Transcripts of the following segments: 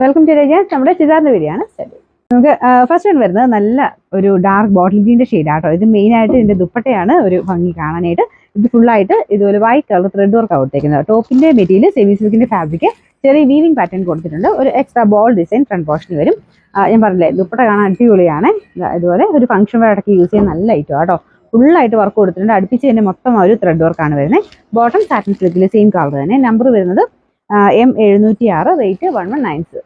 Welcome to നമ്മുടെ സിദ്ധാർത്ഥ വീഡിയോയാണ്. നമുക്ക് ഫസ്റ്റ് വൺ വരുന്നത് നല്ല ഒരു ഡാർക്ക് ബോട്ടിൽ ഗ്രീൻ്റെ ഷെയ്ഡാട്ടോ. ഇത് മെയിൻ ആയിട്ട് ഇതിന്റെ ദുപ്പട്ടയാണ് ഒരു ഭംഗി കാണാനായിട്ട്. ഇത് ഫുള്ളായിട്ട് ഇതുപോലെ വൈറ്റ് കളർ ത്രെഡ് വർക്ക് കൊടുത്തേക്കുന്നത്. ടോപ്പിന്റെ മെറ്റീരിയൽ സെമി സിൽക്കിന്റെ ഫാബ്രിക്, ചെറിയ വീവിംഗ് പാറ്റേൺ കൊടുത്തിട്ടുണ്ട്. ഒരു എക്സ്ട്രാ ബോൾ ഡിസൈൻ ഫ്രണ്ട് പോർഷനിൽ വരും. ഞാൻ പറഞ്ഞില്ലേ, ദുപ്പട്ട കാണാൻ അടിപൊളിയാണ്. ഇതുപോലെ ഒരു ഫംഗ്ഷൻ വെയറൊക്കെ യൂസ് ചെയ്യാൻ നല്ല ഐറ്റം ആട്ടോ. ഫുള്ളായിട്ട് വർക്ക് കൊടുത്തിട്ടുണ്ട്. അടുപ്പിച്ച് തന്നെ മൊത്തം ഒരു ത്രെഡ് വർക്കാണ് വരുന്നത്. ബോട്ടം സാറ്റിൻ സിൽക്കിൽ സെയിം കളർ തന്നെ. നമ്പർ വരുന്നത് M706, റേറ്റ് 1190.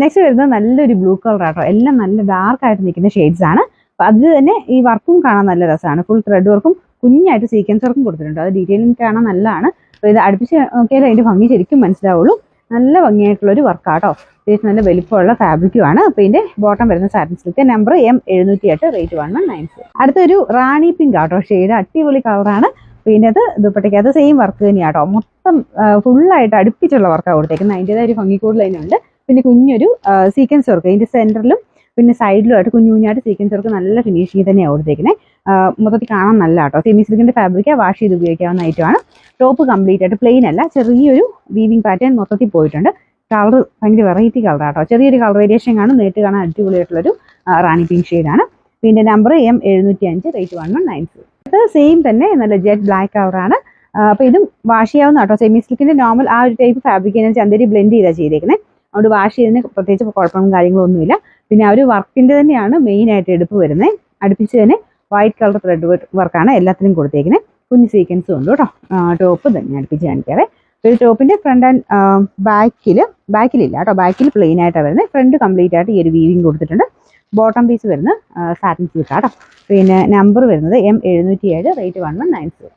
നെക്സ്റ്റ് വരുന്നത് നല്ലൊരു ബ്ലൂ കളർ ആട്ടോ. എല്ലാം നല്ല ഡാർക്ക് ആയിട്ട് നിൽക്കുന്ന ഷെയ്ഡ്സ് ആണ്. അപ്പൊ അത് തന്നെ ഈ വർക്കും കാണാൻ നല്ല രസമാണ്. ഫുൾ ത്രെഡ് വർക്കും കുഞ്ഞായിട്ട് സീക്വൻസ് വർക്കും കൊടുത്തിട്ടുണ്ട്. അത് ഡീറ്റെയിലിംഗ് കാണാൻ നല്ലതാണ്. അപ്പോൾ ഇത് അടുപ്പിച്ച് നോക്കിയാൽ അതിന്റെ ഭംഗി ശരിക്കും മനസ്സിലാവുള്ളൂ. നല്ല ഭംഗിയായിട്ടുള്ള ഒരു വർക്കാട്ടോ. അത്യാവശ്യം നല്ല വലിപ്പമുള്ള ഫാബ്രിക്കുമാണ്. അപ്പോൾ ഇതിന്റെ ബോട്ടം വരുന്ന satin silk, number M708, rate 1190. അടുത്തൊരു റാണി പിങ്ക് ആട്ടോ ഷെയ്ഡ്. അടിപൊളി കളറാണ്. പിന്നെ അത് ദുപ്പട്ടയ്ക്കകത്ത് സെയിം വർക്ക് തന്നെയാട്ടോ. മൊത്തം ഫുള്ളായിട്ട് അടുപ്പിച്ചുള്ള വർക്കാണ് കൊടുത്തേക്കുന്നത്. അതിൻ്റെതായ ഒരു ഭംഗി കൂടുതൽ അതിനുണ്ട്. പിന്നെ കുഞ്ഞൊരു സീക്വൻസ് വർക്ക് ഇതിന്റെ സെന്ററിലും പിന്നെ സൈഡിലുമായിട്ട് കുഞ്ഞായിട്ട് സീക്വൻസ് വർക്ക് നല്ല ഫിനിഷിംഗ് തന്നെയാണ് കൊടുത്തേക്കുന്നത്. മൊത്തത്തിൽ കാണാൻ നല്ല കേട്ടോ. സെമി സിൽക്കിന്റെ ഫാബ്രിക് വാഷ് ചെയ്ത് ഉപയോഗിക്കാവുന്ന ഐറ്റമാണ്. ടോപ്പ് കംപ്ലീറ്റ് ആയിട്ട് പ്ലെയിൻ അല്ല, ചെറിയൊരു വീവിംഗ് പാറ്റേൺ മൊത്തത്തിൽ പോയിട്ടുണ്ട്. കളർ ഭയങ്കര വെറൈറ്റി കളർ ആട്ടോ. ചെറിയൊരു കളർ വേരിയേഷൻ കാണും. നേരിട്ട് കാണാൻ അടിപൊളിയായിട്ടുള്ളൊരു റാണി പിങ്ക് ഷെയ്ഡാണ്. പിന്നെ നമ്പർ M705, റേറ്റ് 1190. അത് സെയിം തന്നെ നല്ല ജെറ്റ് ബ്ലാക്ക് കളറാണ്. അപ്പോൾ ഇതും വാഷ് ചെയ്യാവുന്ന കേട്ടോ. സെമി സിൽക്കിന്റെ നോർമൽ ആ ഒരു ടൈപ്പ് ഫാബ്രിക് ചന്തരി ബ്ലെൻഡ് ചെയ്താണ് ചെയ്തേക്കുന്നത്. അതുകൊണ്ട് വാഷ് ചെയ്തതിന് പ്രത്യേകിച്ച് കുഴപ്പങ്ങളും കാര്യങ്ങളൊന്നുമില്ല. പിന്നെ ആ ഒരു വർക്കിന്റെ തന്നെയാണ് മെയിൻ ആയിട്ട് എടുപ്പ് വരുന്നത്. അടുപ്പിച്ച് തന്നെ വൈറ്റ് കളർ ത്രെഡ് വർക്കാണ് എല്ലാത്തിനും കൊടുത്തേക്കുന്നത്. കുഞ്ഞ് സീക്വൻസും ഉണ്ട് കേട്ടോ. ടോപ്പ് തന്നെ അടുപ്പിച്ച് കാണിക്കാതെ. ഒരു ടോപ്പിന്റെ ഫ്രണ്ട് ആൻഡ് ബാക്കിലില്ല കേട്ടോ. ബാക്കിൽ പ്ലെയിൻ ആയിട്ടാണ് വരുന്നത്. ഫ്രണ്ട് കംപ്ലീറ്റ് ആയിട്ട് ഈ ഒരു വീവിങ് കൊടുത്തിട്ടുണ്ട്. ബോട്ടം പീസ് വരുന്നത് സാറ്റിൻ സിൽക്ക് കേട്ടോ. പിന്നെ നമ്പർ വരുന്നത് M707, റേറ്റ് 1190.